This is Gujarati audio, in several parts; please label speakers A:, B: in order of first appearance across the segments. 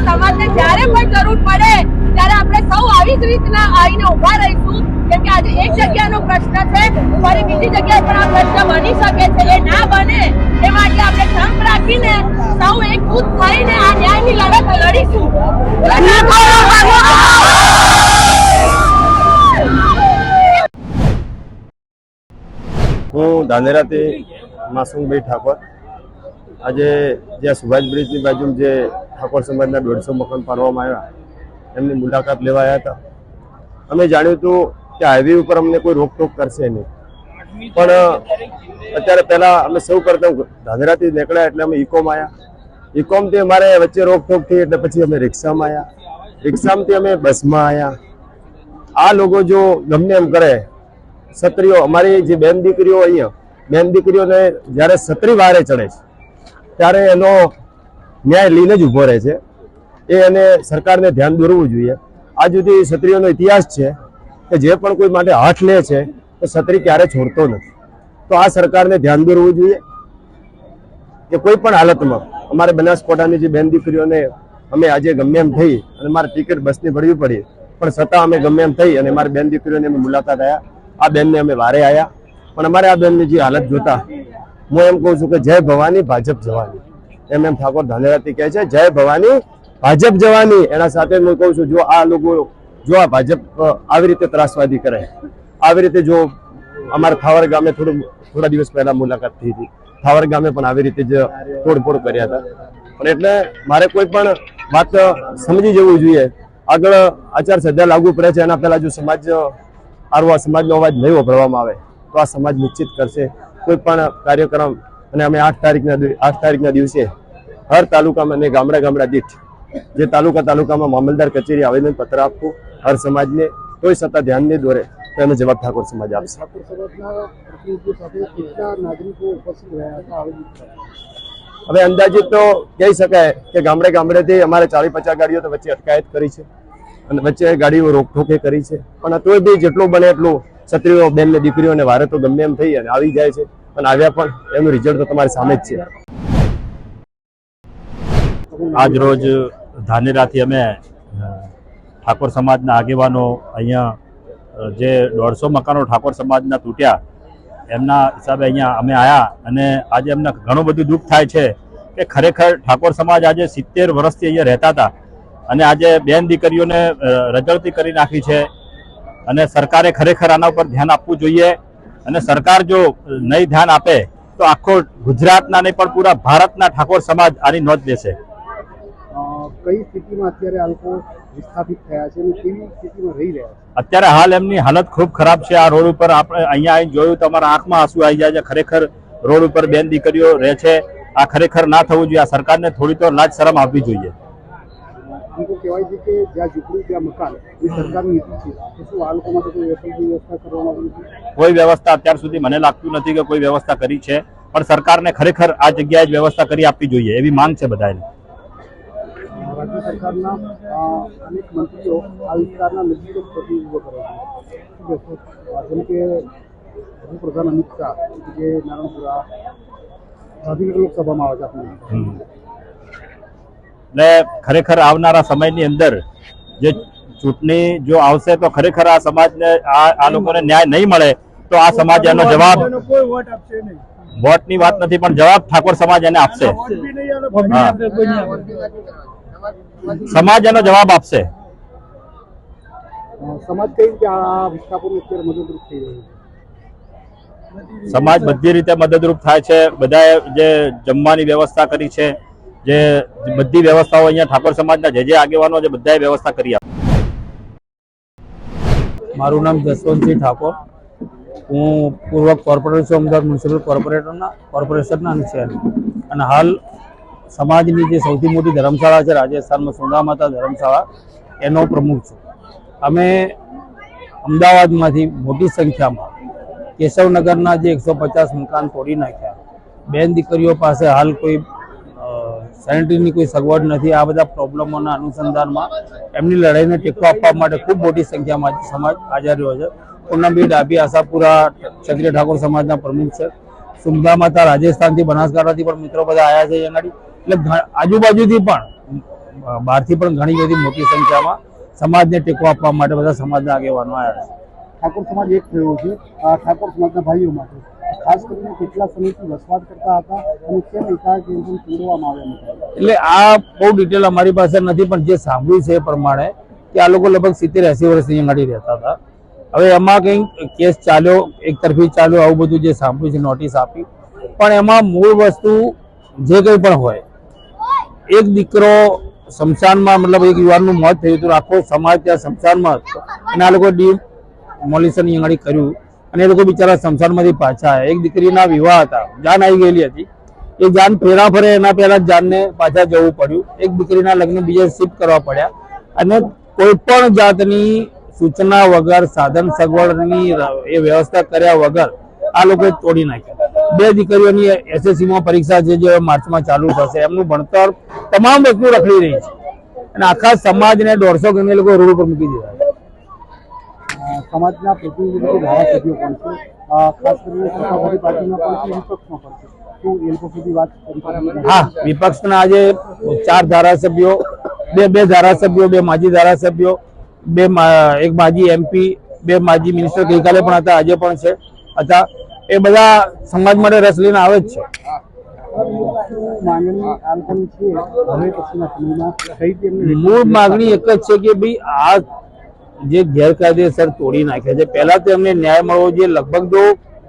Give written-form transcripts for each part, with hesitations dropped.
A: સમાજને જ્યારે પણ જરૂર પડે ત્યારે આપણે સૌ આવી જ રીતના આવીને ઉભા રહીશું, કેમ કે આજે એક જગ્યાનો પ્રશ્ન છે, ફરી બીજી જગ્યાએ પણ આ પ્રશ્ન બની શકે છે. એ ના બને એ માટે આપણે સંપ રાખીને સૌ એકજૂથ થઈને આ ન્યાયની લડત લડીશું.
B: હું ધાનેરાથી માસુમભાઈ ઠાકોર. આજે જ્યાં સુભાષ બ્રિજની બાજુ જે ઠાકોર સમાજના 150 મકાન પાડવામાં આવ્યા એમની મુલાકાત લેવા આવ્યા હતા. અમે જાણ્યું હતું કે હાઈવે ઉપર અમને કોઈ રોકટોક કરશે નહીં, પણ અત્યારે પહેલાં અમે સૌ કરતા ધાનેરાથી નીકળ્યા એટલે અમે ઇકોમાં આવ્યા. ઇકોમથી અમારે વચ્ચે રોકટોક થઈ એટલે પછી અમે રિક્ષામાં આવ્યા, રિક્ષામાંથી અમે બસમાં આવ્યા. આ લોકો જો ગમે એમ કરે, છત્રીઓ અમારી જે બેન દીકરીઓ અહીંયા બેન દીકરીઓને જ્યારે છત્રી વારે ચડે છે ત્યારે એનો ન્યાય લઈને જ ઊભો રહે છે. એ એને સરકારને ધ્યાન દોરવું જોઈએ. આજ સુધી છત્રીઓનો ઇતિહાસ છે કે જે પણ કોઈ માટે હાથ લે છે તો છત્રી ક્યારે છોડતો નથી. તો આ સરકારને ધ્યાન દોરવું જોઈએ કે કોઈ પણ હાલતમાં અમારે બનાસકાંઠાની જે બેન દીકરીઓને અમે આજે ગમે એમ થઈ અને મારે ટિકિટ બસની ભરવી પડી, પણ છતાં અમે ગમે એમ થઈ અને મારી બેન દીકરીઓને અમે મુલાકાત આવ્યા. આ બેનને અમે વારે આવ્યા, પણ અમારે આ બેનની જે હાલત જોતા હું એમ કહું છું કે જય ભવાની ભાજપ જવાની. એમ ઠાકોર ધાનેરાથી કહે છે જય ભવાની ભાજપ જવાની. એના સાથે હું કહું છું જો આ લોકો જો આ ભાજપ આવી રીતે ત્રાસવાદી કરે, આવી રીતે જો અમારા થાવર ગામે થોડા દિવસ પહેલા મુલાકાત થઈ હતી, થાવર ગામે પણ આવી રીતે જ તોડફોડ કર્યા હતા. પણ એટલે મારે કોઈ પણ વાત સમજી જવું જોઈએ. આગળ આચારસંહિતા લાગુ પડે છે, એના પહેલા જો સમાજનો અવાજ નહીં વપરાવવામાં આવે તો આ સમાજ નિશ્ચિત કરશે કોઈ પણ કાર્યક્રમ. અને અમે 8 તારીખના દિવસે હર તાલુકામાં અને ગામડા દીઠ જે તાલુકામાં મામલતદાર કચેરી આવેદનપત્ર આપવું હર સમાજને. કોઈ સત્તા ધ્યાન નહીં દોરે તો એનો જવાબ ઠાકોર સમાજ આપશે. હવે અંદાજિત તો કહી શકાય કે ગામડેથી અમારે 40-50 ગાડીઓ તો વચ્ચે અટકાયત કરી છે અને વચ્ચે ગાડીઓ રોકટોકે કરી છે. પણ તોય બી જેટલું બને એટલું છત્રીઓ બેન ને દીકરીઓને વારે તો ગમે એમ થઈ અને આવી જાય છે, અને આવ્યા પણ એનું રિઝલ્ટ તો તમારી સામે જ છે.
C: આજ રોજ ધાનેરાથી અમે ઠાકોર સમાજના આગેવાનો અહીંયા જે 150 મકાનો ઠાકોર સમાજના તૂટ્યા એમના હિસાબે અહીંયા અમે આવ્યા. અને આજે અમને ઘણું બધું દુઃખ થાય છે કે ખરેખર ઠાકોર સમાજ આજે 70 વર્ષથી અહીંયા રહેતા હતા અને આજે બેન દીકરીઓને રજળતી કરી નાખી છે. અને સરકારે ખરેખર આના ઉપર ધ્યાન આપવું જોઈએ. અને સરકાર જો નહીં ધ્યાન આપે તો આખો ગુજરાતના નહીં પણ પૂરા ભારતના ઠાકોર સમાજ આની નોંધ લેશે.
D: કઈ સ્થિતિમાં અત્યારે આ લોકો વિસ્થાપિત થયા છે અને કેવી સ્થિતિમાં રહી રહ્યા છે?
C: અત્યારે હાલ એમની હાલત ખૂબ ખરાબ છે. આ રોડ ઉપર આપણે અહીંયા આવીને જોયું તો અમારા આંખમાં આંસુ આવી જાય છે. ખરેખર રોડ ઉપર બેન દીકરીઓ રહે છે. આ ખરેખર ના થવું જોઈએ. આ સરકારને થોડી તો લાજ શરમ આપવી જોઈએ.
D: કહેવાય છે કે જ્યાં ઝૂંપડી ત્યાં મકાન એ સરકારની નીતિ છે, તો શું આ લોકો માટે કોઈ વ્યવસ્થા કરવામાં આવી નથી?
C: કોઈ વ્યવસ્થા અત્યાર સુધી મને લાગતું નથી કે કોઈ વ્યવસ્થા કરી છે, પણ સરકારને ખરેખર આ જગ્યાએ જ વ્યવસ્થા કરી આપવી જોઈએ એવી માંગ છે બધાને.
D: રાજ્ય સરકારના અનેક મંત્રીઓ આ વિસ્તારના નજીક પ્રતિનિધિત્વ કરે છે, જેમ કે ગૃહપ્રધાન અમિત શાહ જે નારણપુરા ગાંધીનગર લોકસભામાં આવે છે આપણે.
C: એટલે ખરેખર આવનારા સમયની અંદર જે ચૂંટણી જો આવશે તો ખરેખર આ સમાજને આ લોકોને ન્યાય નહીં મળે તો આ સમાજ એનો જવાબ, વોટની વાત નથી પણ જવાબ ઠાકોર સમાજ એને આપશે. સમાજ એનો જવાબ આપશે.
D: સમાજ કઈ રીતે આ વિસ્થાપનને અત્યારે મદદરૂપ થઈ રહ્યું છે?
C: સમાજ બધી રીતે મદદરૂપ થાય છે. બધાએ જે જમવાની વ્યવસ્થા કરી છે, જે બધી વ્યવસ્થાઓ અહીંયા ઠાકોર સમાજના જે આગેવાનો છે બધાએ વ્યવસ્થા કરી આપી.
E: મારું નામ જસવંતસિંહ ઠાકોર, હું પૂર્વ કોર્પોરેટર છું, અમદાવાદ મ્યુનિસિપલ કોર્પોરેશનના અને હાલ સમાજની જે સૌથી મોટી ધર્મશાળા છે રાજસ્થાનમાં સુંદા માતા ધર્મશાળા એનો પ્રમુખ છું. અમે અમદાવાદમાંથી મોટી સંખ્યામાં કેશવનગરના જે 150 મકાન તોડી નાખ્યા, બેન દીકરીઓ પાસે હાલ કોઈ સેનિટરીની કોઈ સગવડ નથી. આ બધા પ્રોબ્લેમોના અનુસંધાનમાં એમની લડાઈને ટેકો આપવા માટે ખૂબ મોટી સંખ્યામાં સમાજ હાજર રહ્યો છે. પૂનમબી ડાભી આશાપુરા ક્ષત્રિય ઠાકોર સમાજના પ્રમુખ છે. સુંદા માતા રાજસ્થાનથી બનાસકાંઠાથી પણ મિત્રો બધા આવ્યા છે અહીંયા. એટલે આજુબાજુથી પણ બહારથી પણ ઘણી બધી મોટી સંખ્યામાં સમાજને ટેકો આપવા માટે બધા સમાજના આગેવાનો આવ્યા છે.
D: ઠાકોર સમાજ એક થયો છે ઠાકોર સમાજના ભાઈઓ માટે, ખાસ કરીને કેટલા સમયથી વસવાટ કરતા હતા અને કેમ એકાએક એમ તોડવામાં આવ્યા હતા?
E: એટલે આ બહુ ડિટેલ અમારી પાસે નથી, પણ જે સાંભળ્યું છે એ પ્રમાણે કે આ લોકો લગભગ 70-80 વર્ષથી અહીંયા રહેતા હતા. હવે એમાં કંઈક કેસ ચાલ્યો, એક તરફી ચાલ્યો, આવું બધું જે સાંભળ્યું છે, નોટિસ આપી. પણ એમાં મૂળ વસ્તુ જે કંઈ પણ હોય, એક દીકરો શમશાનમાં, મતલબ એક યુવાનનું મોત થયું હતું, આખો સમાજ ત્યાં શમશાનમાં હતો અને આ લોકો ડિમોલિશન અહીંયા કર્યું અને એ લોકો બિચારા શમશાનમાંથી પાછા આવ્યા. એક દીકરીના વિવાહ હતા, જાન આવી ગયેલી હતી, એ જાન ફેરા ફરે એના પહેલા જાનને પાછા જવું પડ્યું. એક દીકરીના લગ્ન બીજે શિફ્ટ કરવા પડ્યા અને કોઈ પણ જાતની સૂચના વગર, સાધન સગવડની એ વ્યવસ્થા કર્યા વગર આ લોકોએ તોડી નાખ્યા. 2 દીકરીઓની SSCમાં પરીક્ષા છે જે માર્ચમાં ચાલુ થશે, એમનું ભણતર તમામ વસ્તુ રખડી રહી છે અને આખા સમાજને 150 ગમે લોકો રોડ ઉપર મૂકી દીધા.
D: સમાજના પ્રતિનિધિત્વ ધારાસભ્યો પણ છે, ખાસ કરીને સત્તાધારી પાર્ટીના પણ છે, વિપક્ષમાં પણ છે. શું એ લોકો સુધી વાત કરી?
E: હા, વિપક્ષના આજે 4 ધારાસભ્યો, બે ધારાસભ્યો, 2 માજી ધારાસભ્યો, એક માજી MP, 2 માજી મિનિસ્ટર ગઈકાલે પણ હતા, આજે પણ છે હતા. એ બધા સમાજ માટે રસ લઈને આવે જ છે. મૂળ માગણી એક જ છે કે ભાઈ આ જે ગેરકાયદેસર તોડી નાખ્યા છે, પહેલા તો એમને ન્યાય મળવો જોઈએ. લગભગ જો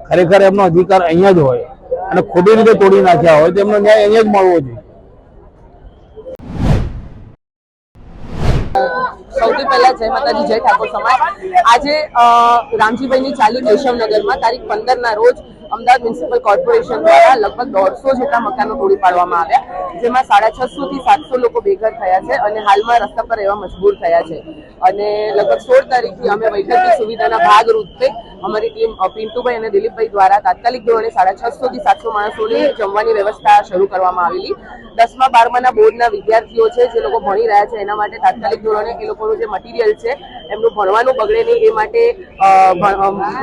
E: ખરેખર એમનો અધિકાર અહીંયા જ હોય અને ખોટી રીતે તોડી નાખ્યા હોય તો એમનો ન્યાય અહીંયા જ મળવો જોઈએ.
A: સૌથી પહેલા જય માતાજી, જય ઠાકોર સમાજ. આજે રામજીભાઈની ચાલી કેશવનગરમાં તારીખ 15 ના રોજ અમદાવાદ મ્યુનિસિપલ કોર્પોરેશન દ્વારા લગભગ 150 જેટલા મકાનો તોડી પાડવામાં આવ્યા, જેમાં 650 થી 700 લોકો બેઘર થયા છે અને હાલમાં રસ્તા પર રહેવા મજબૂર થયા છે. અને લગભગ 16 તારીખથી અમે વૈકલ્પિક સુવિધાના ભાગરૂપે અમારી ટીમ પિન્ટુભાઈ અને દિલીપભાઈ દ્વારા તાત્કાલિક ધોરણે 650 થી 700 માણસોની જમવાની વ્યવસ્થા શરૂ કરવામાં આવેલી. 10મા 12માના બોર્ડના વિદ્યાર્થીઓ છે જે લોકો ભણી રહ્યા છે એના માટે તાત્કાલિક ધોરણે એ લોકોનું જે મટીરિયલ છે એમનું ભણવાનું બગડે નહીં એ માટે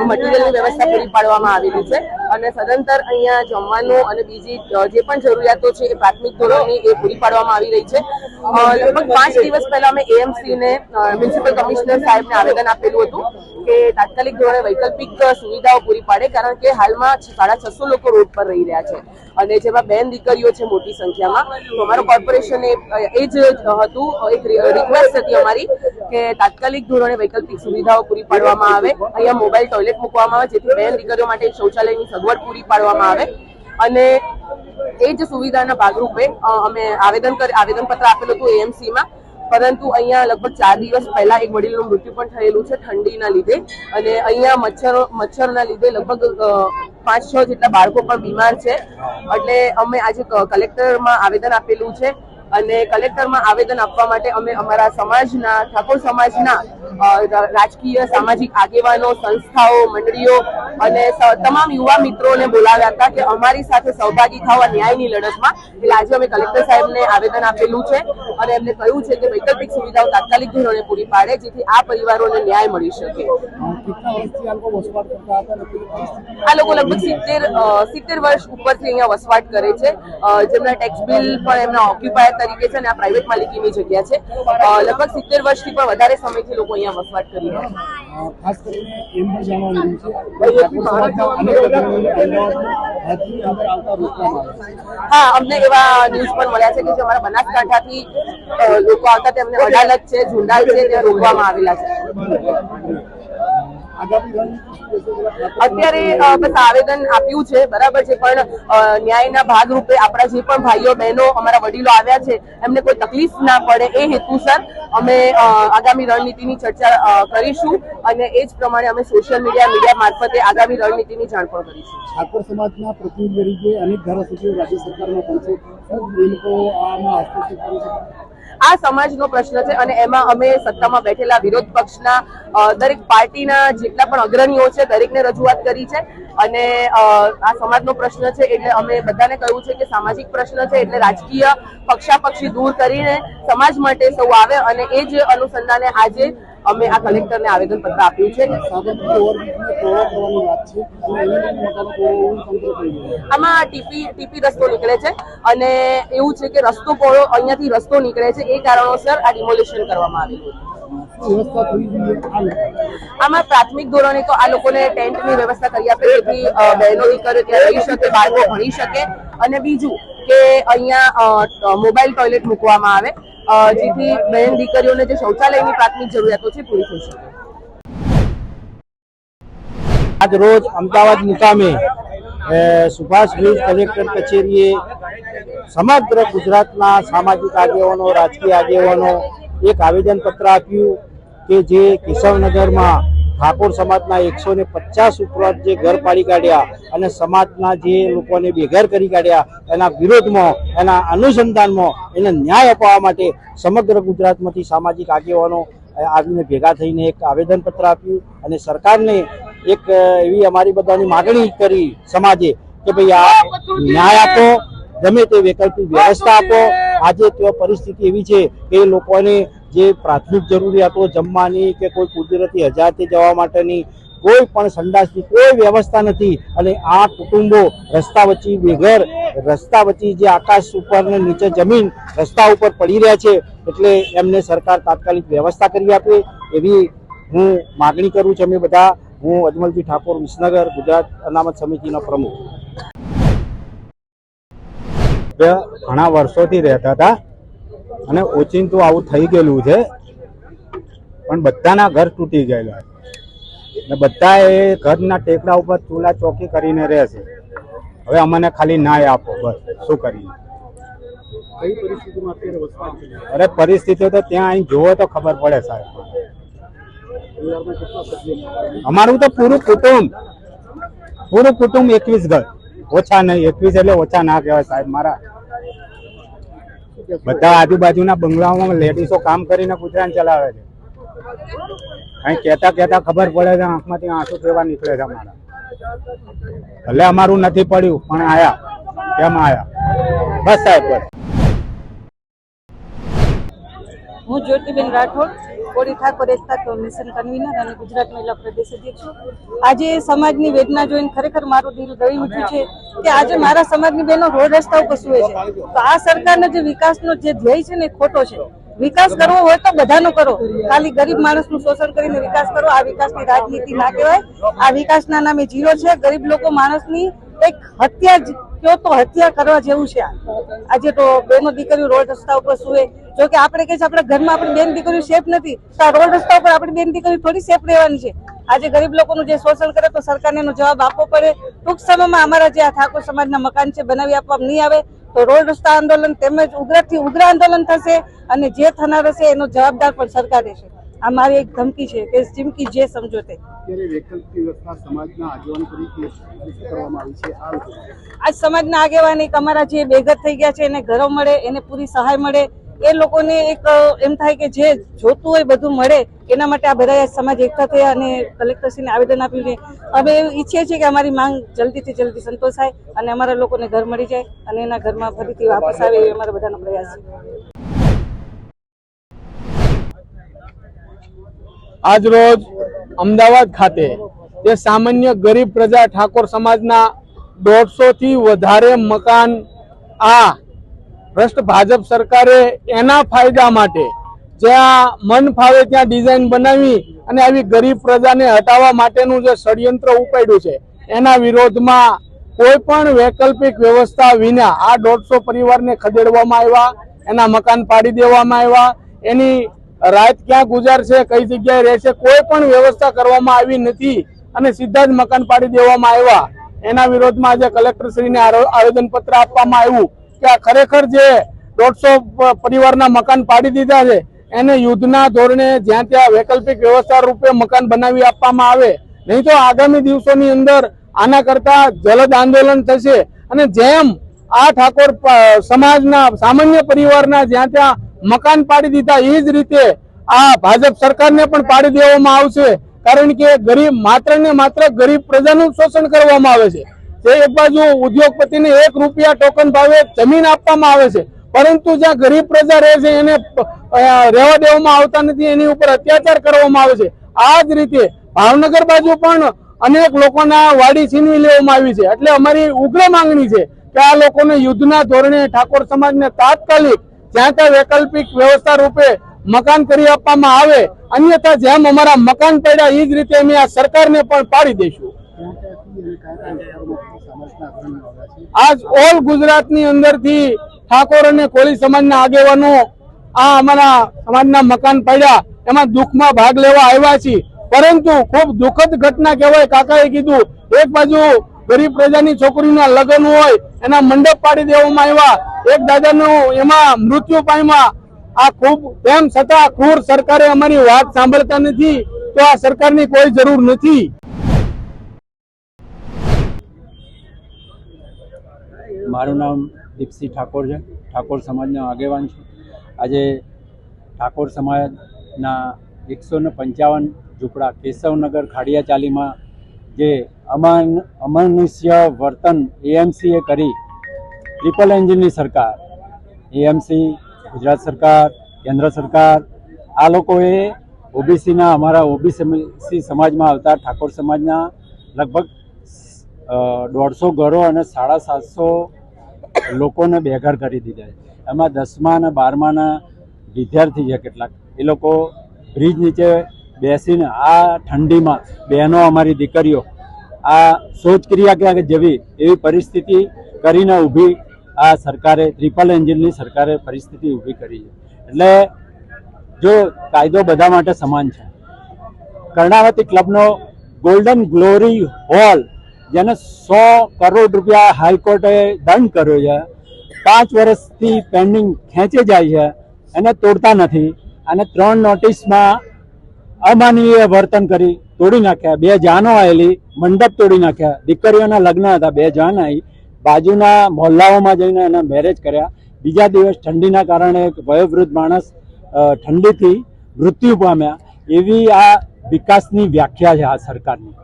A: મટીરિયલની વ્યવસ્થા પૂરી પાડવામાં આવેલી છે. અને સદંતર અહીંયા જમવાનું અને બીજી જે પણ જરૂરિયાતો છે એ પ્રાથમિક ધોરણની એ પૂરી પાડવામાં આવી રહી છે. લગભગ 5 દિવસ પહેલા અમે AMC ને મ્યુનિસિપલ કમિશનર સાહેબને આવેદન આપેલું હતું કે તાત્કાલિક ધોરણે વૈકલ્પિક સુવિધાઓ પૂરી પાડે, કારણ કે હાલમાં 650 લોકો રોડ પર રહી રહ્યા છે અને જેમાં બેન દીકરીઓ છે મોટી સંખ્યામાં. તો અમારું કોર્પોરેશને એ જ હતું, એક રિક્વેસ્ટ હતી અમારી કે તાત્કાલિક ધોરણે વૈકલ્પિક સુવિધાઓ પૂરી પાડવામાં આવે, અહીંયા મોબાઈલ ટોયલેટ મૂકવામાં આવે જેથી બેન દીકરીઓ માટે શૌચાલયની સગવડ પૂરી પાડવામાં આવે. અને એ જ સુવિધાના ભાગરૂપે અમે આવેદનપત્ર આપેલું હતું AMC-માં, પરંતુ અહીંયા લગભગ 4 દિવસ પહેલા એક વડીલનું મૃત્યુ પણ થયેલું છે ઠંડીના લીધે અને અહીંયા મચ્છરના લીધે લગભગ 5-6 જેટલા બાળકો પણ બીમાર છે. એટલે અમે આજે કલેક્ટરમાં આવેદન આપેલું છે અને કલેક્ટરમાં આવેદન આપવા માટે અમે અમારા સમાજના, ઠાકોર સમાજના રાજકીય સામાજિક આગેવાનો, સંસ્થાઓ, મંડળીઓ અને તમામ યુવા મિત્રોને બોલાવ્યા હતા કે અમારી સાથે સહભાગી થવા ન્યાયની લડતમાં. એટલે આજે અમે કલેક્ટર સાહેબને આવેદન આપેલું છે અને એમને કહ્યું છે કે વૈકલ્પિક સુવિધાઓ તાત્કાલિક ધોરણે પૂરી પાડે જેથી આ પરિવારોને ન્યાય મળી શકે. આ લોકો લગભગ 70 વર્ષ ઉપરથી અહીંયા વસવાટ કરે છે, જેમના ટેક્સ બિલ પણ એમના ઓક્યુપાયર તરીકે છે અને આ પ્રાઇવેટ માલિકીની જગ્યા છે. લગભગ 70 વર્ષથી પણ વધારે સમયથી લોકો અહીંયા વસવાટ કરી રહ્યા છે.
D: ખાસ કરીને એમ પણ જાણવા મળ્યું છે.
A: હા, અમને એવા ન્યૂઝ પણ મળ્યા છે કે જે અમારા બનાસકાંઠાથી લોકો આવતા તેમને અડાલજ છે, ઝુંડાલ છે, ત્યાં રોકવામાં આવેલા છે.
D: આગામી રણનીતિ શું રહેશે?
A: અત્યારે બસ આવેદન આપ્યું છે, બરાબર છે, પણ ન્યાયના ભાગરૂપે આપણા જે પણ ભાઈઓ બહેનો અમારા વડીલો આવ્યા છે એમને કોઈ તકલીફ ના પડે એ હેતુસર અમે આગામી રણનીતિની ચર્ચા કરીશું અને એ જ પ્રમાણે અમે સોશિયલ મીડિયા મારફતે આગામી રણનીતિની જાણ પણ કરીશું.
D: ઠાકોર સમાજના પ્રતિનિધિ તરીકે અનેક ધારાસભ્યો રાજ્ય સરકારમાં પણ છે, શું એ લોકો આમાં હસ્તક્ષેપ કરી શકે?
A: આ સમાજનો પ્રશ્ન છે અને એમાં અમે સત્તામાં બેઠેલા વિરોધ પક્ષના દરેક પાર્ટીના જેટલા પણ અગ્રણીઓ છે દરેકને રજૂઆત કરી છે અને આ સમાજનો પ્રશ્ન છે એટલે અમે બધાને કહ્યું છે કે સામાજિક પ્રશ્ન છે એટલે રાજકીય પક્ષાપક્ષી દૂર કરીને સમાજ માટે સૌ આવે અને એ જ અનુસંધાને આજે અમે આ કલેક્ટરને આવેદનપત્ર આપ્યું છે.
D: સાબરમતી ઓવરબ્રિજને પહોળો કરવાની વાત છે અને એને મકાનો તોડવાનું તંત્ર થઈ ગયું.
A: આમાં ટીપી રસ્તો નીકળે છે અને એવું છે કે રસ્તો પહોળો અહીંયાથી રસ્તો નીકળે છે એ કારણોસર આ ડિમોલિશન કરવામાં આવેલું.
D: વ્યવસ્થા થઈ ગઈ
A: આમાં પ્રાથમિક ધોરણે તો આ લોકોને ટેન્ટની વ્યવસ્થા કરી આપે જેથી બહેનો દીકરીઓ ત્યાં રહી શકે, બાળકો ભણી શકે અને બીજું કે અહીંયા મોબાઈલ ટોયલેટ મૂકવામાં આવે જેથી બહેન દીકરીઓને જે શૌચાલયની પ્રાથમિક જરૂરિયાતો છે પૂરી થઈ શકે.
E: આજ રોજ અમદાવાદ મુકામે સુભાષ બ્રિજ કલેક્ટર કચેરીએ સમગ્ર ગુજરાતના સામાજિક આગેવાનો, રાજકીય આગેવાનો એક આવેદનપત્ર આપ્યું કે જે કેશવનગરમાં ઠાકોર સમાજના 150 ઉપરાંત જે ઘર પાડી કાઢ્યા અને સમાજના જે લોકોને બેઘર કરી કાઢ્યા એના વિરોધમાં, એના અનુસંધાનમાં એને ન્યાય અપાવવા માટે સમગ્ર ગુજરાતમાંથી સામાજિક આગેવાનો આવીને ભેગા થઈને એક આવેદનપત્ર આપ્યું અને સરકારને એક એવી અમારી બધાની માગણી કરી સમાજે કે ભાઈ આ ન્યાય આપો, ગમે તે વૈકલ્પિક વ્યવસ્થા આપો. આજે તો પરિસ્થિતિ એવી છે કે લોકોને જે પ્રાથમિક જરૂરિયાતો જમવાની કે કોઈ કુદરતી હજારથી જવા માટેની કોઈ પણ સંડાસની કોઈ વ્યવસ્થા નથી અને આ કુટુંબો રસ્તા વચ્ચે બેઘર, રસ્તા વચ્ચે જે આકાશ ઉપર ને નીચે જમીન રસ્તા ઉપર પડી રહ્યા છે એટલે એમને સરકાર તાત્કાલિક વ્યવસ્થા કરી આપે એવી હું માગણી કરું છું. અમે બધા, હું અજમલજી ઠાકોર, વિસનગર, ગુજરાત અનામત સમિતિનો પ્રમુખ.
F: ઘણા વર્ષોથી રહેતા હતા અને ઓચિંતું આવું થઈ ગયેલું છે પણ બધાના ઘર તૂટી ગયેલા છે. બધા એ ઘરના ટેકરા ઉપર ચૂલા ચોકી કરીને રહે છે. હવે અમને ખાલી ન્યાય આપો, બસ. શું કરીએ?
D: કઈ પરિસ્થિતિમાં અત્યારે વસવાટ છે?
F: અરે પરિસ્થિતિ તો ત્યાં અહીં જોવો તો ખબર પડે સાહેબ.
D: પરિવારમાં કેટલા સભ્યો?
F: અમારું તો પૂરું કુટુંબ 21 ઘર, ઓછા નહીં. 21 એટલે ઓછા ના કહેવાય સાહેબ મારા. બધા આજુબાજુના બંગલાઓમાં લેડીઝો કામ કરીને ગુજરાન ચલાવે છે. અહીં કહેતા ખબર પડે છે, આંખમાંથી આંસુ કેવા નીકળે છે અમારા. ભલે અમારું નથી પડ્યું પણ આયા. કેમ આયા? બસ સાહેબ, બસ.
G: હું જ્યોતિબેન રાઠોડ, કોળી ઠાકોર એકતા મિશન કન્વીનર અને ગુજરાત મહિલા પ્રદેશ અધ્યક્ષ છું. આજે સમાજની વેદના જોઈને ખરેખર મારું દિલ દળી ઉઠ્યું છે કે આજે મારા સમાજની બહેનો રોડ રસ્તા ઉપર સૂવે છે. તો આ સરકારનો જે વિકાસનો જે ધ્યેય છે ને એ ખોટો છે. વિકાસ કરવો હોય તો બધાનો કરો, ખાલી ગરીબ માણસનું શોષણ કરીને વિકાસ કરો. આ વિકાસની રાજનીતિ ના કહેવાય. આ વિકાસના નામે જીરો છે. ગરીબ લોકો માણસની એક હત્યા કયો તો હત્યા કરવા જેવું છે. આજે તો બેનો દીકરીઓ રોડ રસ્તા ઉપર સૂવે. જો કે આપણે કહે છે આપણા ઘરમાં આપણી બેન દીકરીઓ સેફ નથી, તો આ રોડ રસ્તા ઉપર આપણી બેન દીકરીઓ થોડી સેફ રહેવાની છે. આજે ગરીબ લોકોનું જે શોષણ કરે તો સરકારને એનો જવાબ આપવો પડે. ટૂંક સમયમાં અમારા જે આ ઠાકોર સમાજના મકાન છે બનાવી આપવામાં નહીં આવે તો રોડ રસ્તા આંદોલન તેમજ ઉગ્રથી ઉગ્ર આંદોલન થશે અને જે થનાર હશે એનો જવાબદાર પણ સરકાર રહેશે. આ મારી એક ધમકી છે કે ચીમકી જે સમજો તે.
D: અત્યારે વૈકલ્પિક વ્યવસ્થા સમાજના આગેવાનો તરીકે શું કરવામાં આવી છે?
G: આજ સમાજના આગેવાન એક અમારા જે બેઘર થઈ ગયા છે એને ઘરો મળે, એને પૂરી સહાય મળે, એ લોકોને એક એમ થાય કે જે જોતું હોય બધું મળે, એના માટે આ બધા સમાજ એકઠા થયા અને કલેક્ટરશ્રીને આવેદન આપ્યું છે. અમે ઈચ્છીએ છીએ કે અમારી માંગ જલ્દીથી જલ્દી સંતોષાય અને અમારા લોકોને ઘર મળી જાય અને એના ઘરમાં ફરીથી વાપસ આવે એ અમારા બધાનો પ્રયાસ છે.
H: આજ રોજ અમદાવાદ ખાતે જે સામાન્ય ગરીબ પ્રજા ઠાકોર સમાજના 150 થી વધારે મકાન આ ભ્રષ્ટ ભાજપ સરકારે એના ફાયદા માટે જ્યાં મન ફાવે ત્યાં ડિઝાઇન બનાવી અને આવી ગરીબ પ્રજાને હટાવવા માટેનું જે ષડયંત્ર ઉપાડ્યું છે એના વિરોધમાં કોઈ પણ વૈકલ્પિક વ્યવસ્થા વિના આ 150 પરિવારને ખદેડવામાં આવ્યા, એના મકાન પાડી દેવામાં આવ્યા, એની રાત ક્યાં ગુજારશે, કઈ જગ્યાએ રહેશે, કોઈ પણ વ્યવસ્થા કરવામાં આવી નથી અને સીધા જ મકાન પાડી દેવામાં આવ્યા. એના વિરોધમાં આજે કલેક્ટરશ્રીને આવેદન પત્ર આપવામાં આવ્યું કે આ ખરેખર જે 150 પરિવારના મકાન પાડી દીધા છે એને યુદ્ધના ધોરણે જ્યાં ત્યાં વૈકલ્પિક વ્યવસ્થા રૂપે મકાન બનાવી આપવામાં આવે, નહીં તો આગામી દિવસોની અંદર આના કરતા જલદ આંદોલન થશે અને જેમ આ ઠાકોર સમાજના સામાન્ય પરિવારના જ્યાં ત્યાં મકાન પાડી દીધા એ જ રીતે આ ભાજપ સરકારને પણ પાડી દેવામાં આવશે. કારણ કે ગરીબ માત્ર ને માત્ર ગરીબ પ્રજાનું શોષણ કરવામાં આવે છે. જે એક બાજુ ઉદ્યોગપતિને ₹1 ટોકન ભાવે જમીન આપવામાં આવે છે, પરંતુ જ્યાં ગરીબ પ્રજા રહે છે એને રહેવા દેવામાં આવતા નથી, એની ઉપર અત્યાચાર કરવામાં આવે છે. આ જ રીતે ભાવનગર બાજુ પણ અનેક લોકોના વાડી છીનવી લેવામાં આવી છે. એટલે અમારી ઉગ્ર માંગણી છે કે આ લોકોને યુદ્ધના ધોરણે ઠાકોર સમાજને તાત્કાલિક જ્યાં ત્યાં વૈકલ્પિક વ્યવસ્થા રૂપે મકાન કરી આપવામાં આવે, અન્યથા જેમ અમારા મકાન પડ્યા એ જ રીતે અમે આ સરકારને પણ પાડી દઈશું. આજ ઓલ ગુજરાતની અંદરથી ઠાકોર અને કોળી સમાજના આગેવાનો આ અમારા સમાજના મકાન પડ્યા એમાં દુઃખમાં ભાગ લેવા આવ્યા છીએ. પરંતુ ખૂબ દુઃખદ ઘટના કહેવાય. કાકાએ કીધું એક બાજુ ગરીબ પ્રજાની છોકરીના લગ્ન હોય એના મંડપ પાડી દેવામાં આવ્યા, એક દાદાનું એમાં મૃત્યુ પામ્યા. આ ખૂબ તેમ છતાં ક્રૂર સરકારે અમારી વાત સાંભળતા નથી, તો આ સરકારની કોઈ જરૂર નથી.
I: મારું નામ દીપસિંહ ઠાકોર છે, ઠાકોર સમાજના આગેવાન છું. આજે ઠાકોર સમાજના 155 ઝૂંપડા કેશવનગર ખાડિયા ચાલીમાં જે અમાનુષ્ય વર્તન એએમસીએ કરી, ટ્રિપલ એન્જિનની સરકાર, એએમસી, ગુજરાત સરકાર, કેન્દ્ર સરકાર, આ લોકોએ ઓબીસીના અમારા ઓબીસી સમાજમાં આવતા ઠાકોર સમાજના લગભગ 150 ઘરો અને 750 લોકોને બેઘર કરી દીધા છે. એમાં 10મા અને 12માના વિદ્યાર્થી છે કેટલાક, એ લોકો બ્રિજ નીચે બેસીને આ ઠંડીમાં બહેનો અમારી દીકરીઓ આ શૌચક્રિયા ક્યાં જેવી એવી પરિસ્થિતિ કરીને ઊભી આ સરકારે, ટ્રિપલ એન્જિનની સરકારે પરિસ્થિતિ ઊભી કરી છે. એટલે જો કાયદો બધા માટે સમાન છે. કર્ણાવતી ક્લબનો ગોલ્ડન ગ્લોરી હોલ જેને 100 કરોડ રૂપિયા હાઈકોર્ટે દંડ કર્યો છે, 5 વર્ષથી પેન્ડિંગ ખેંચી જાય છે, એને તોડતા નથી. અને 3 નોટિસમાં અમાનવીય વર્તન કરી તોડી નાખ્યા. 2 જાનો આવેલી, મંડપ તોડી નાખ્યા. દીકરીઓના લગ્ન હતા, 2 જાન આવી, બાજુના મોહલ્લાઓમાં જઈને એના મેરેજ કર્યા. બીજા દિવસ ઠંડીના કારણે એક વયોવૃદ્ધ માણસ ઠંડીથી મૃત્યુ પામ્યા. એવી આ વિકાસની વ્યાખ્યા છે આ સરકારની.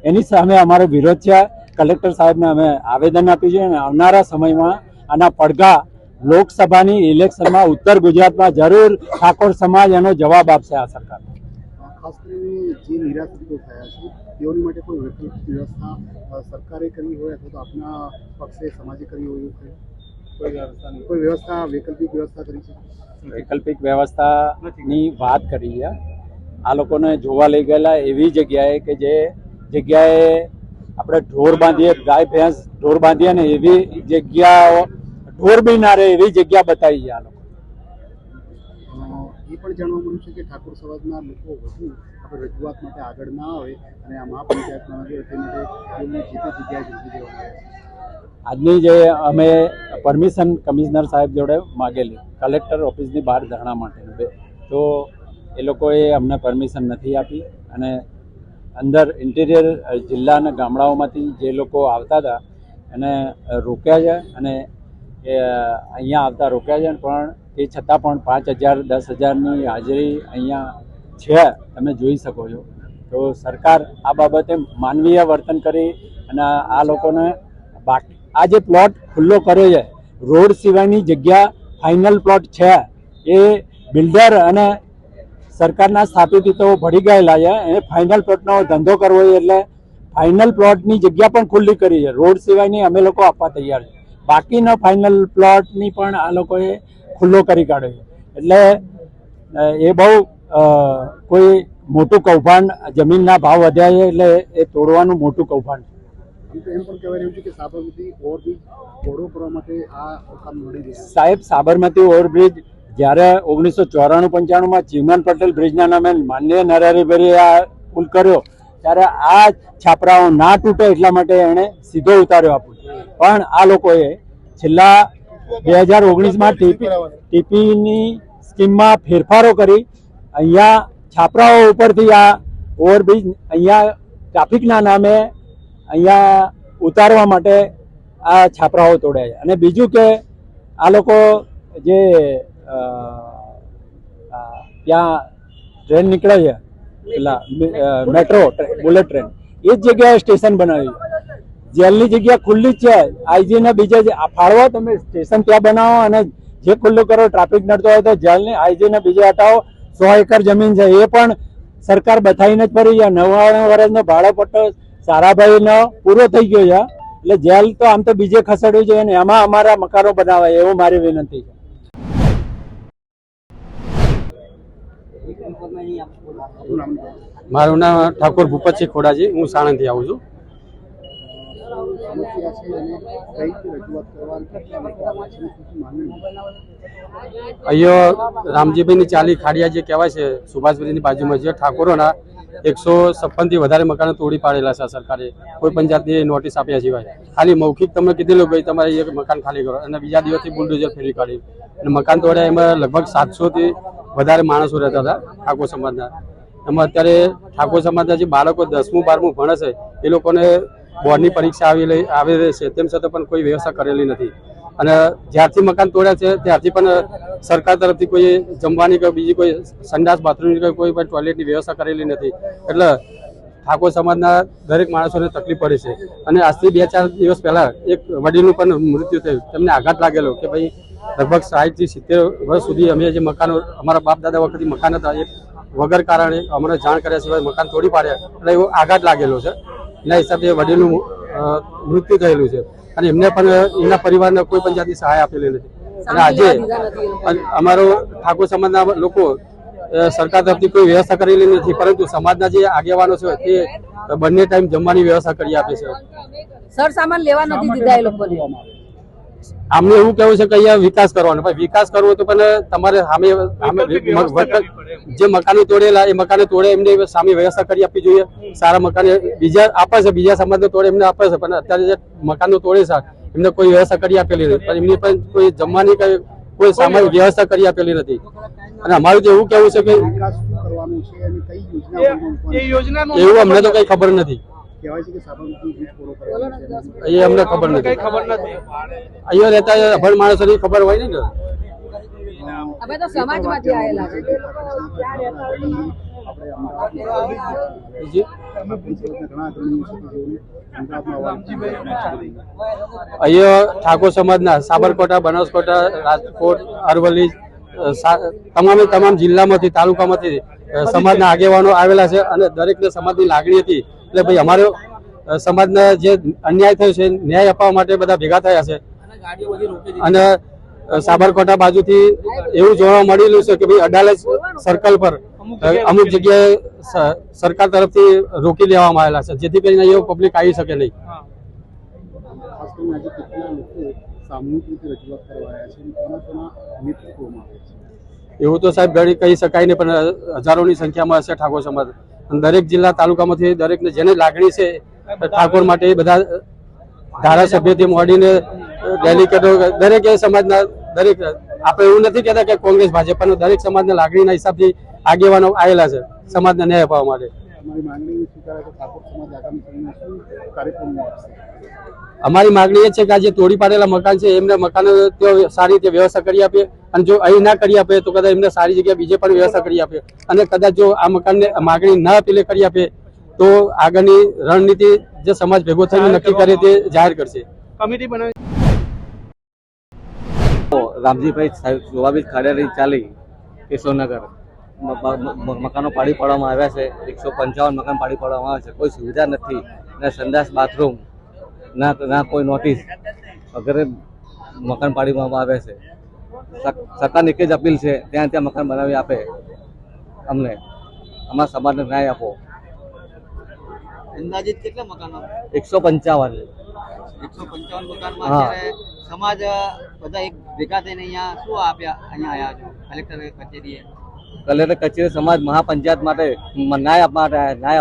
I: એની સામે અમારો વિરોધ છે. કલેક્ટર સાહેબને અમે આવેદન આપ્યું છે અને આવનારા સમયમાં આના પડઘા લોકસભાની ઇલેક્શનમાં ઉત્તર ગુજરાતમાં જરૂર ઠાકોર સમાજ એનો જવાબ આપશે આ સરકાર.
D: ખાસ કરીને જે નિરાશ્રિતો થયા છે તેઓની માટે કોઈ વૈકલ્પિક વ્યવસ્થા સરકારે કરી હોય અથવા તો આપના પક્ષે સમાજે કરી હોય કોઈ વ્યવસ્થા વૈકલ્પિક વ્યવસ્થા કરી છે?
I: વૈકલ્પિક વ્યવસ્થાની વાત કરી છે. આ લોકોને જોવા લઈ ગયેલા એવી જગ્યાએ કે જે જગ્યાએ આપણે ઢોર બાંધીએ, ગાય ભેંસ ઢોર બાંધીએ ને એવી જગ્યાઓ, ઢોર બી ના રહે એવી જગ્યા બતાવી છે આ લોકો.
D: એ પણ જાણવા મળ્યું છે કે ઠાકોર સમાજના લોકો વધુ આપણે રજૂઆત માટે આગળ ના આવે અને આ મહાપંચાયતમાં આવે તે માટે તેમને જે તે જગ્યાએ જલ્દી દેવામાં આવે.
I: આજની જે અમે પરમિશન કમિશનર સાહેબ જોડે માગેલી કલેક્ટર ઓફિસની બહાર ધરણા માટે, તો એ લોકોએ અમને પરમિશન નથી આપી અને અંદર ઇન્ટિરિયર જિલ્લાના ગામડાઓમાંથી જે લોકો આવતા હતા એને રોક્યા છે અને અહીંયા આવતા રોક્યા છે. પણ એ છતાં પણ 5,000 10,000ની હાજરી અહીંયા છે, તમે જોઈ શકો છો. તો સરકાર આ બાબતે માનવીય વર્તન કરી અને આ લોકોને આ જે પ્લોટ ખુલ્લો કર્યો છે, રોડ સિવાયની જગ્યા ફાઇનલ પ્લોટ છે, એ બિલ્ડર અને સરકારના સ્થાપિતો ભળી ગયેલા છે. એ ફાઇનલ પ્લોટનો ધંધો કરવો હોય એટલે ફાઇનલ પ્લોટની જગ્યા પણ ખુલ્લી કરી છે. રોડ સિવાયની અમે લોકો આપવા તૈયાર છે. બાકીના ફાઇનલ પ્લોટની પણ આ લોકોએ ખુલ્લો કરી કાઢ્યો છે. એટલે એ બહુ કોઈ મોટું કૌભાંડ, જમીનના ભાવ વધ્યા છે એટલે એ તોડવાનું મોટું કૌભાંડ છે.
D: એમ પણ કહેવાય રહ્યું છે કે સાબરમતી ઓવરબ્રિજ પહોળો કરવા માટે આ કામ મળી રહ્યું છે.
I: સાહેબ, સાબરમતી ઓવરબ્રિજ જ્યારે 1994-95માં ચીમન પટેલ બ્રિજના નામે માનનીય નરહરિભાઈએ આ પુલ કર્યો ત્યારે આ છાપરાઓ ના તૂટે એટલા માટે એણે સીધો ઉતાર્યો આ પુલ. પણ આ લોકોએ છેલ્લા 2019માં ટીપીની સ્કીમમાં ફેરફારો કરી અહીંયા છાપરાઓ ઉપરથી આ ઓવરબ્રિજ અહીંયા ટ્રાફિકના નામે અહીંયા ઉતારવા માટે આ છાપરાઓ તોડ્યા. અને બીજું કે આ લોકો જે ત્યાં ટ્રેન નીકળે છે પેલા મેટ્રો બુલેટ ટ્રેન એ જ જગ્યાએ સ્ટેશન બનાવ્યું. જેલની જગ્યા ખુલ્લી જ છે, આઈજીને બીજે ફાળવો, તમે સ્ટેશન ત્યાં બનાવો અને જે ખુલ્લું કરો. ટ્રાફિક નડતો હોય તો જેલને આઈજીને બીજે હટાવો. 100 એકર જમીન છે એ પણ સરકાર બતાવીને જ ફરી છે. 99 વર્ષનો ભાડો પટ્ટો સારાભાઈનો પૂરો થઈ ગયો છે, એટલે જેલ તો આમ તો બીજે ખસેડવું જોઈએ ને એમાં અમારા મકાનો બનાવાય એવું મારી વિનંતી છે.
E: મારું નામ ઠાકોર ભૂપતસિંહ ખોડાજી, હું સાણંદથી આવું છું.
D: સમસ્યા છે અને કઈ રીતે રજૂઆત કરવાની
E: અહીંયા રામજીભાઈની ચાલી ખાડિયા જે કહેવાય છે સુભાષબ્રિજની બાજુમાં જે ઠાકોરોના 156 થી વધારે મકાનો તોડી પાડેલા છે સરકારે કોઈ પણ જાતની નોટિસ આપ્યા સિવાય. ખાલી મૌખિક તમે કીધેલું ભાઈ તમારે એક મકાન ખાલી કરો અને બીજા દિવસથી બુલડોઝર ફેરી કાઢી અને મકાન તોડ્યા. એમાં લગભગ 700 થી વધારે માણસો રહેતા હતા ઠાકોર સમાજના. એમાં અત્યારે ઠાકોર સમાજના જે બાળકો 10મું 12મું ભણે છે એ લોકોને બોર્ડની પરીક્ષા આવી રહી છે, તેમ છતાં પણ કોઈ વ્યવસ્થા કરેલી નથી. અને જ્યારથી મકાન તોડ્યા છે ત્યારથી પણ સરકાર તરફથી કોઈ જમવાની કે બીજી કોઈ સંડાસ બાથરૂમની કોઈ પણ ટોયલેટની વ્યવસ્થા કરેલી નથી. એટલે ઠાકોર સમાજના દરેક માણસોને તકલીફ પડી છે. અને આજથી 2-4 દિવસ પહેલા એક વડીલનું પણ મૃત્યુ થયું. તેમને આઘાત લાગેલો કે ભાઈ લગભગ 60 થી 70 વર્ષ સુધી અમે જે મકાનો અમારા બાપ દાદા વખતથી મકાન હતા એ વગર કારણે અમને જાણ કર્યા સિવાય મકાન તોડી પાડ્યા, એટલે એવો આઘાત લાગેલો છે. એના હિસાબે વડીલનું મૃત્યુ થયેલું છે અને એમને પણ એમના પરિવારને કોઈ પણ જાતની સહાય આપેલી નથી. અને આજે અમારો ઠાકોર સમાજના લોકો સરકાર તરફથી કોઈ વ્યવસ્થા કરેલી નથી, પરંતુ સમાજના જે આગેવાનો છે તે બંને ટાઈમ જમવાની વ્યવસ્થા કરી આપે છે.
A: સર સામાન લેવા નથી દીધા એ લોકોને.
E: આમને એવું કેવું છે કે અહીંયા વિકાસ કરવાનો, પણ વિકાસ કરવો તો પણ તમારે સામે જે મકાનો તોડેલા એ મકાનો તોડે એમને સામે વ્યવસ્થા કરી આપવી જોઈએ. સારા મકાન બીજા આપે છે, બીજા સમાજને તોડે એમને આપે છે, પણ અત્યારે જે મકાનો તોડે છે એમને કોઈ વ્યવસ્થા કરી આપેલી નથી. પણ એમની પણ કોઈ જમવાની કોઈ સામાન્ય વ્યવસ્થા કરી આપેલી નથી. અને અમારું તો એવું કેવું છે કે
D: વિકાસ શું કરવાનું છે અને કઈ યોજના
E: એવું અમને તો કઈ ખબર નથી.
D: કહેવાય છે કે સાબરમતી બ્રિજ પૂરો કરવાનો છે.
E: એ અમને ખબર નથી. અહીંયા રહેતા અભણ માણસોની ખબર હોય ને.
A: અમે તો સમાજમાંથી આવેલા છે.
E: અહીંયા ઠાકોર સમાજના સાબરકાંઠા, બનાસકાંઠા, રાજકોટ, અરવલ્લી તમામ જિલ્લામાંથી તાલુકામાંથી સમાજના આગેવાનો આવેલા છે અને દરેકને સમાજની લાગણી હતી. એટલે ભાઈ અમારો સમાજના જે અન્યાય થયો છે ન્યાય આપવા માટે બધા ભેગા થયા છે. અને સાબરકાંઠા બાજુથી એવું જોવા મળેલું છે કે ભાઈ અડાલજ સર્કલ પર અમુક જગ્યાએ સરકાર તરફથી રોકી લેવામાં આવેલા છે, જેથી કરીને એવું પબ્લિક આવી શકે નહીં.
D: ખાસ કરીને આજે કેટલા લોકો સામૂહિક રીતે રજૂઆત કરવા આવ્યા છે કોના નેતૃત્વમાં આવે છે?
E: એવું તો સાહેબ ઘણી કહી શકાય નહીં, પણ હજારોની સંખ્યામાં હશે ઠાકોર સમાજ. દરેક જિલ્લા તાલુકામાંથી દરેકને જેને લાગણી છે ઠાકોર માટે એ બધા ધારાસભ્યથી મળીને ડેલિકેટો દરેક એ સમાજના દરેક, આપણે એવું નથી કહેતા કે કોંગ્રેસ ભાજપ, પણ દરેક સમાજના લાગણીના હિસાબથી આગેવાનો આવેલા છે સમાજને ન્યાય અપાવવા માટે.
D: અમારી માંગણી સ્વીકારે તો ઠાકોર સમાજ આગામી સમયમાં શું કાર્યક્રમ આપશે?
E: અમારી માંગણી એ છે કે આ જે તોડી પાડેલા મકાન છે એમને મકાનો તેઓ સારી રીતે વ્યવસ્થા કરી આપે, અને જો અહીં ના કરી આપે તો કદાચ એમને સારી જગ્યાએ બીજે પણ વ્યવસ્થા કરી આપે. અને કદાચ જો આ મકાનને માંગણી ના પેલે કરી આપે તો આગળની રણનીતિ જે સમાજ ભેગો થઈને નક્કી કરે તે જાહેર કરશે.
H: કમિટી બનાવી
J: રામજીભાઈ સુભાષબ્રિજ ખાડિયાની ચાલી કેશવનગર મકાનો પાડી પાડવામાં આવ્યા છે. 155 મકાન પાડી પાડવામાં આવ્યા છે. કોઈ સુવિધા નથી, ના સંડાસ બાથરૂમ, ના કોઈ નોટિસ વગેરે મકાન પાડી પાડવામાં આવ્યા છે. સરકારની એક જ અપીલ છે ત્યાં મકાન બનાવી આપે અમને, અમારા સમાજને ન્યાય આપો.
K: અંદાજિત કેટલા મકાનો?
J: 155.
K: 155 મકાનમાં અત્યારે
J: સમાજ બધા એક ભેગા થઈને અહીંયા શું આપ્યા, અહીંયા આવ્યા છો કલેક્ટર કચેરીએ? કલેક્ટર કચેરી સમાજ મહાપંચાયત માટે ન્યાય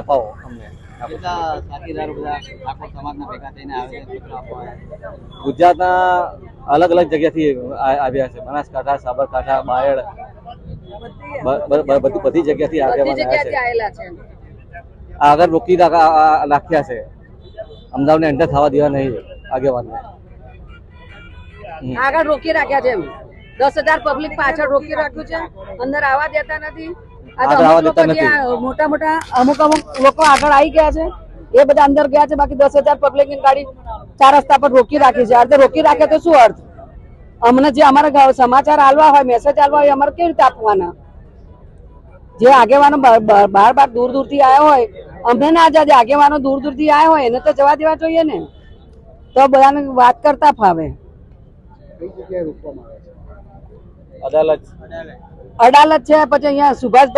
J: અપાવો અમને. બધા સાથીદારો બધા ઠાકોર સમાજના ભેગા થઈને આવે છે. ગુજરાતના અલગ અલગ જગ્યાથી આવ્યા છે. બનાસકાંઠા, સાબરકાંઠા, બાયડ, બધી જગ્યાથી આવેલા છે. આગળ રોકી રાખ્યા છે. અમદાવાદને એન્ટર થવા દેવા નહીં આગેવાનને.
A: આગળ રોકી રાખ્યા છે. 10,000 પબ્લિક પાછળ રોકી રાખ્યું છે, અંદર આવવા દેતા નથી. મોટા મોટા અમુક લોકો આગળ આવી ગયા છે, એ બધા અંદર ગયા છે. બાકી 10,000 પબ્લિક ની ગાડી 4 રસ્તા પર રોકી રાખી છે. અર્ધે રોકી રાખે તો શું અર્થ? અમને જે અમારા સમાચાર આલવા હોય, મેસેજ આલવા હોય, અમારે કેવી રીતે આપવાના? જે આગેવાનો બાર દૂર દૂર થી આવ્યા હોય, અમને ના આજે આગેવાનો દૂર દૂર થી આવ્યા હોય એને તો જવા દેવા જોઈએ ને, તો બધાને વાત કરતા ફાવે.
D: કઈ જગ્યાએ રોકવામાં આવે છે?
A: અડાલત છે, પછી અહીંયા સુભાષ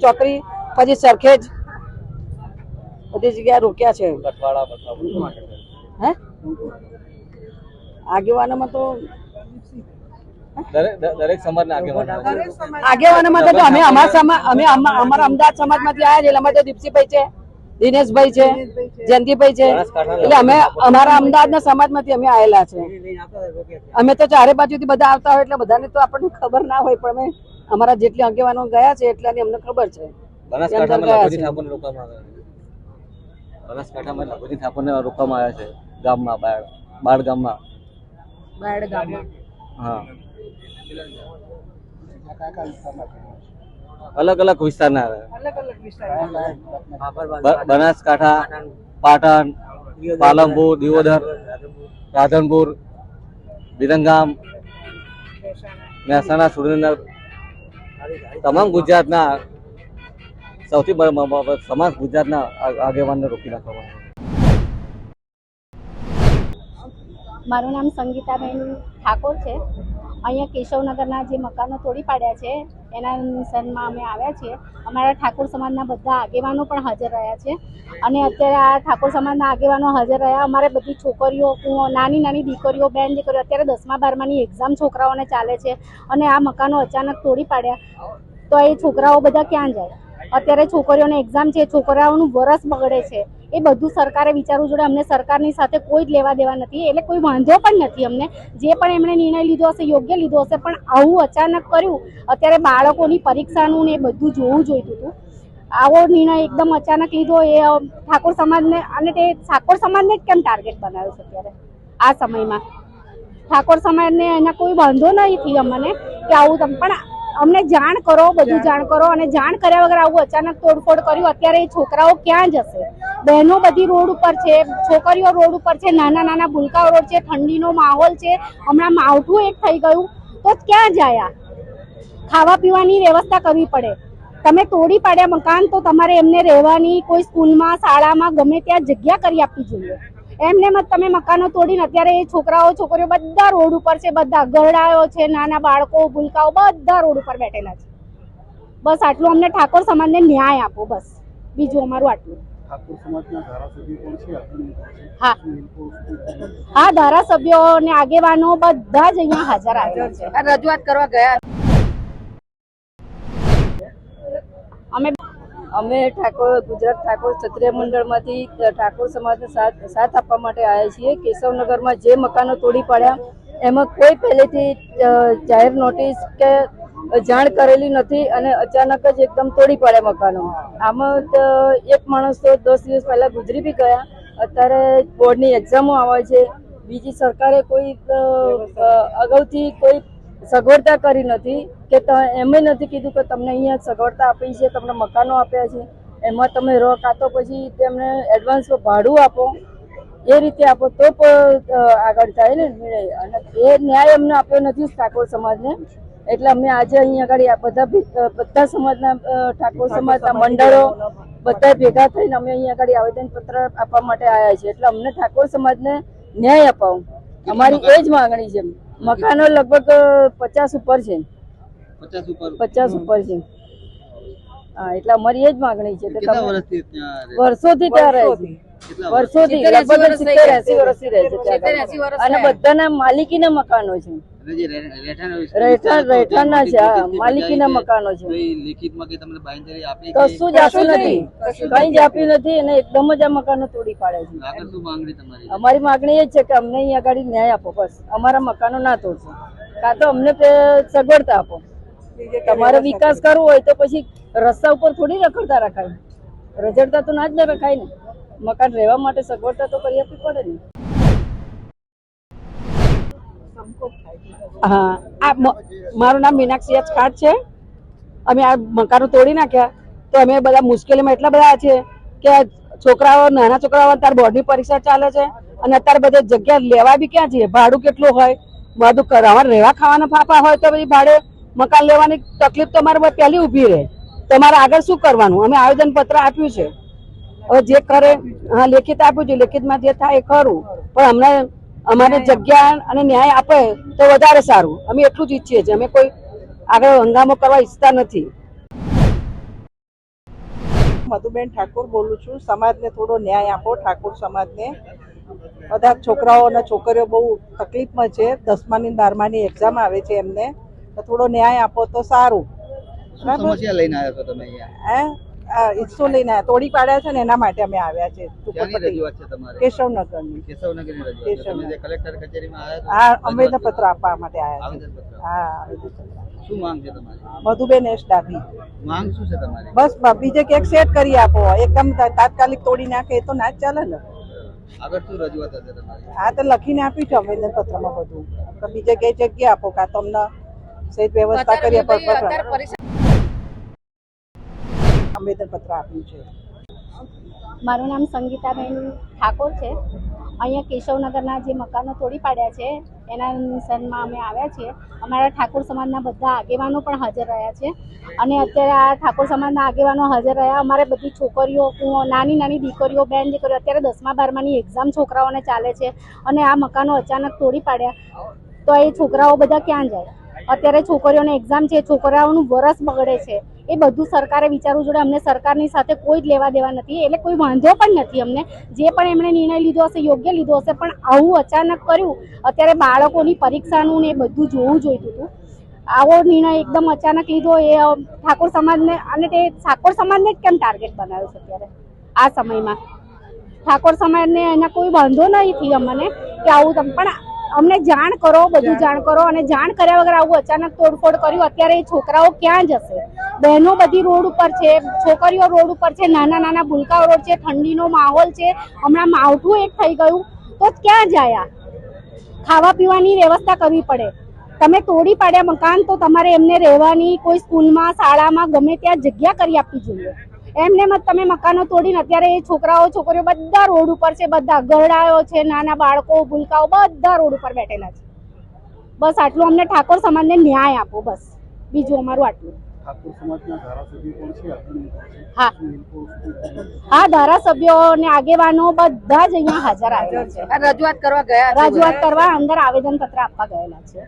A: ચોકડી, પછી સરખેજ, બધી જગ્યાએ રોક્યા છે. હે આગેવાનોમાં તો
J: દરેક સમાજના
A: આગેવાનોમાં તો અમે અમારા અમદાવાદ સમાજમાંથી આવ્યા છે. એટલે અમારે તો દીપસીભાઈ છે, દિનેશભાઈ છે, જયંતિભાઈ છે. એટલે અમે અમારા અમદાવાદના સમાજમાંથી અમે આવેલા છે. અમે તો ચારે બાજુથી બધા આવતા હોય એટલે બધાને તો આપણને ખબર ના હોય, પણ અમે અમારા જેટલી આગેવાનો ગયા છે એટલાની અમને ખબર છે.
J: બનાસકાંઠામાં લઘુજી ઠાકોરને રોકવામાં આવ્યા છે. ગામમાં બાળ ગામમાં. હા, અલગ અલગ વિસ્તારના બનાસકાંઠા, પાટણ, પાલનપુર, દિયોદર, રાધનપુર, વિરંગામ, મહેસાણા, સુરેન્દ્રનગર, તમામ ગુજરાતના સૌથી સમાજ ગુજરાતના આગેવાનને રોકી નાખવામાં.
K: મારું નામ સંગીતાબેન ઠાકોર છે. અહીંયા કેશવનગરના જે મકાનો તોડી પાડ્યા છે એના નિશાનમાં અમે આવ્યા છીએ. અમારા ઠાકોર સમાજના બધા આગેવાનો પણ હાજર રહ્યા છે અને અત્યારે આ ઠાકોર સમાજના આગેવાનો હાજર રહ્યા. અમારે બધી છોકરીઓ, નાની નાની દીકરીઓ, બેન દીકરીઓ, અત્યારે 10મા 12માની એક્ઝામ છોકરાઓને ચાલે છે અને આ મકાનો અચાનક તોડી પાડ્યા તો એ છોકરાઓ બધા ક્યાં જાય? અત્યારે છોકરીઓને એક્ઝામ છે, છોકરાઓનું વરસ બગડે છે. એ બધું સરકારે વિચારવું જોઈએ. અમને સરકારની સાથે કોઈ જ લેવા દેવા નથી, એટલે કોઈ વાંધો પણ નથી અમને. જે પણ એમણે નિર્ણય લીધો હશે યોગ્ય લીધો હશે, પણ આવું અચાનક કર્યું. અત્યારે બાળકોની પરીક્ષાનું ને એ બધું જોવું જોઈતું હતું. આવો નિર્ણય એકદમ અચાનક લીધો એ ઠાકોર સમાજને, અને તે ઠાકોર સમાજને જ કેમ ટાર્ગેટ બનાવ્યો છે અત્યારે આ સમયમાં? ઠાકોર સમાજને એના કોઈ વાંધો નથી અમને કે આવું પણ અમને જાણ કરો, બધું જાણ કરો. અને જાણ કર્યા વગર આવું અચાનક તોડફોડ કર્યું. અત્યારે એ છોકરાઓ ક્યાં જશે? બહેનો બધી રોડ ઉપર છે, છોકરીઓ રોડ ઉપર છે, નાના નાના ભૂલકાઓ રોડ છે, ઠંડીનો માહોલ છે, હમણાં માવઠું એક થઈ ગયું તો ક્યાં જાય? ખાવા પીવાની વ્યવસ્થા કરવી પડે. તમે તોડી પાડ્યા મકાન તો તમારે એમને રહેવાની, કોઈ સ્કૂલમાં, શાળામાં, ગમે ત્યાં જગ્યા કરી આપવી જોઈએ. એમને તમે મકાનો તોડીને અત્યારે એ છોકરાઓ, છોકરીઓ બધા રોડ ઉપર છે, બધા ગરડાઓ છે, નાના બાળકો, ભૂલકાઓ બધા રોડ ઉપર બેઠેલા છે. બસ આટલું અમને ઠાકોર સમાજને ન્યાય આપો, બસ બીજું અમારું આટલું. હા, ધારાસભ્યો અને આગેવાનો બધા જ અહીંયા હાજર આવ્યા છે,
A: રજૂઆત કરવા ગયા.
K: અમે ગુજરાત ઠાકોર ક્ષત્રિય મંડળમાંથી ઠાકોર સમાજને સાથ આપવા માટે આવ્યા છીએ. કેશવનગરમાં જે મકાનો તોડી પાડ્યા એમાં કોઈ પહેલેથી જાહેર નોટિસ કે જાણ કરેલી નથી અને અચાનક જ એકદમ તોડી પાડ્યા મકાનો. આમાં એક માણસ તો 10 દિવસ પહેલા ગુજરી બી ગયા. અત્યારે બોર્ડની એક્ઝામો આવે છે. બીજી સરકારે કોઈ અગાઉથી કોઈ સગવડતા કરી નથી કે એમ નથી કીધું કે તમને અહીંયા સગવડતા આપી છે, તમને મકાનો આપ્યા છે, એમાં તમે રહો, કાં તો પછી તેમને એડવાન્સ ભાડું આપો, એ રીતે આપો તો આગળ થાય ને નિર્ણય. અને એ ન્યાય અમને આપ્યો નથી ઠાકોર સમાજને. એટલે અમે આજે અહીંયા આગળ બધા સમાજના ઠાકોર સમાજના મંડળો બધા ભેગા થઈને અમે અહીંયા આગળ આવેદનપત્ર આપવા માટે આવ્યા છીએ. એટલે અમને ઠાકોર સમાજને ન્યાય અપાવો, અમારી એ જ માંગણી છે. મકાનો લગભગ 50 ઉપર છે, 50 ઉપર છે. હા, એટલે અમારી એ જ માંગણી છે કે વર્ષોથી ત્યાં રહે છે.
G: વર્ષોથી લગભગ 70-80 વર્ષથી રહે છે ત્યાં આગળ. અને બધાના માલિકીના મકાનો છે, રહેઠાણના છે, માલિકીના મકાનો છે. કશું જ આપ્યું નથી, કઈ જ આપ્યું નથી, અને એકદમ જ આ મકાનો તોડી પાડે છે. અમારી માંગણી એ જ છે કે અમને અહીંયા આગળ ન્યાય આપો, બસ અમારા મકાનો ના તોડશો, કાં તો અમને સગવડતા આપો. તમારે વિકાસ કરવો હોય તો પછી રસ્તા ઉપર થોડી રખડતા રખાય, રજડતા તો ના જ ન રખાય ને. મકાન રહેવા માટે સગવડતા તો કરી આપવી પડે ને.
L: હા, મારું નામ મીનાક્ષી એચ ખાટ છે. અમે આ મકાનો તોડી નાખ્યા તો અમે બધા મુશ્કેલીમાં એટલા બધા છે કે છોકરાઓ, નાના છોકરાઓ અત્યારે બોર્ડની પરીક્ષા ચાલે છે, અને અત્યારે બધે જગ્યા લેવા બી ક્યાં છે, ભાડું કેટલું હોય, બધું કરવા રહેવા ખાવાના ફાફા હોય તો પછી ભાડે મકાન લેવાની તકલીફ તો અમારે પહેલી ઊભી રહે. તમારે આગળ શું કરવાનું? અમે આવેદન પત્ર આપ્યું છે, હવે જે કરે, હા લેખિત આપ્યું છે, લેખિતમાં જે થાય એ ખરું, પણ હમણાં અમારે જગ્યા અને ન્યાય આપે તો વધારે સારું. અમે એટલું જ ઈચ્છીએ છીએ, અમે કોઈ આગળ હંગામો કરવા ઈચ્છતા નથી.
M: મધુબેન ઠાકોર બોલું છું. સમાજને થોડો ન્યાય આપો, ઠાકોર સમાજને. બધા છોકરાઓ અને છોકરીઓ બહુ તકલીફમાં છે, 10માની 12માની એક્ઝામ આવે છે, એમને થોડો ન્યાય આપો તો સારું.
J: સમસ્યા લઈને આવ્યા છો તમે અહીંયા?
M: ઈસો લઈને આવ્યા, તોડી પાડ્યા છે ને એના માટે અમે આવ્યા છે. કેશવનગરની.
J: કલેક્ટર કચેરીમાં આવ્યા?
M: હા, આવેદન પત્ર આપવા માટે આવ્યા છે. હા,
J: શું માંગ છે તમારી?
M: મધુબેન એસ ડાભી.
J: માંગ શું છે તમારી?
M: બસ બીજે ક્યાંક સેટ કરી આપો, એકદમ તાત્કાલિક તોડી નાખે એ તો ના જ ચાલે ને.
J: આગળ શું રજૂઆત હશે તમારી?
M: હા, તો લખીને આપ્યું છે આવેદન પત્રમાં બધું, તો બીજે કઈ જગ્યા આપો, કાં તો અમને સહિત વ્યવસ્થા કરી આપો. આવેદન પત્ર આપ્યું છે.
K: મારું નામ સંગીતાબેન ઠાકોર છે. અહીંયા કેશવનગરના જે મકાનો તોડી પાડ્યા છે એના નિશાનમાં અમે આવ્યા છીએ. અમારા ઠાકોર સમાજના બધા આગેવાનો પણ હાજર રહ્યા છે, અને અત્યારે આ ઠાકોર સમાજના આગેવાનો હાજર રહ્યા. અમારે બધી છોકરીઓ, નાની નાની દીકરીઓ, બેન દીકરીઓ, અત્યારે 10મા 12માની એક્ઝામ છોકરાઓને ચાલે છે, અને આ મકાનો અચાનક તોડી પાડ્યા તો એ છોકરાઓ બધા ક્યાં જાય? અત્યારે છોકરીઓને એક્ઝામ છે, છોકરાઓનું વરસ બગડે છે. એ બધું સરકારે વિચારવું જોઈએ. અમને સરકારની સાથે કોઈ જ લેવા દેવા નથી, એટલે કોઈ વાંધો પણ નથી અમને. જે પણ એમણે નિર્ણય લીધો હશે યોગ્ય લીધો હશે, પણ આવું અચાનક કર્યું. અત્યારે બાળકોની પરીક્ષાનું ને એ બધું જોવું જોઈતું હતું. આવો નિર્ણય એકદમ અચાનક લીધો એ ઠાકોર સમાજને, અને તે ઠાકોર સમાજને જ કેમ ટાર્ગેટ બનાવ્યો છે અત્યારે આ સમયમાં? ઠાકોર સમાજને એના કોઈ વાંધો નથી અમને કે આવું પણ અમને જાણ કરો, બધું જાણ કરો. અને જાણ કર્યા વગર આવું અચાનક તોડફોડ કર્યું. અત્યારે એ છોકરાઓ ક્યાં જશે? બહેનો બધી રોડ ઉપર છે, છોકરીઓ રોડ ઉપર છે, નાના નાના ભૂલકાઓ રોડ છે, ઠંડીનો માહોલ છે, હમણાં માવઠું એક થઈ ગયું તો ક્યાં જાય? ખાવા પીવાની વ્યવસ્થા કરવી પડે. તમે તોડી પાડ્યા મકાન તો તમારે એમને રહેવાની કોઈ સ્કૂલમાં, શાળામાં, ગમે ત્યાં જગ્યા કરી આપવી જોઈએ. એમને મત તમે મકાનો તોડીને અત્યારે એ છોકરાઓ, છોકરીઓ બધા રોડ ઉપર છે, બધા ગરડાઓ છે, નાના બાળકો, ભૂલકાઓ બધા રોડ ઉપર બેઠેલા છે. બસ આટલું અમને ઠાકોર સમાજને ન્યાય આપો, બસ બીજું અમારું આટલું. હા, ધારાસભ્યો અને આગેવાનો બધા જ અહીંયા હાજર આવેલા છે.
A: રજૂઆત કરવા ગયા,
K: રજૂઆત કરવા અંદર આવેદન પત્ર આપવા ગયેલા છે.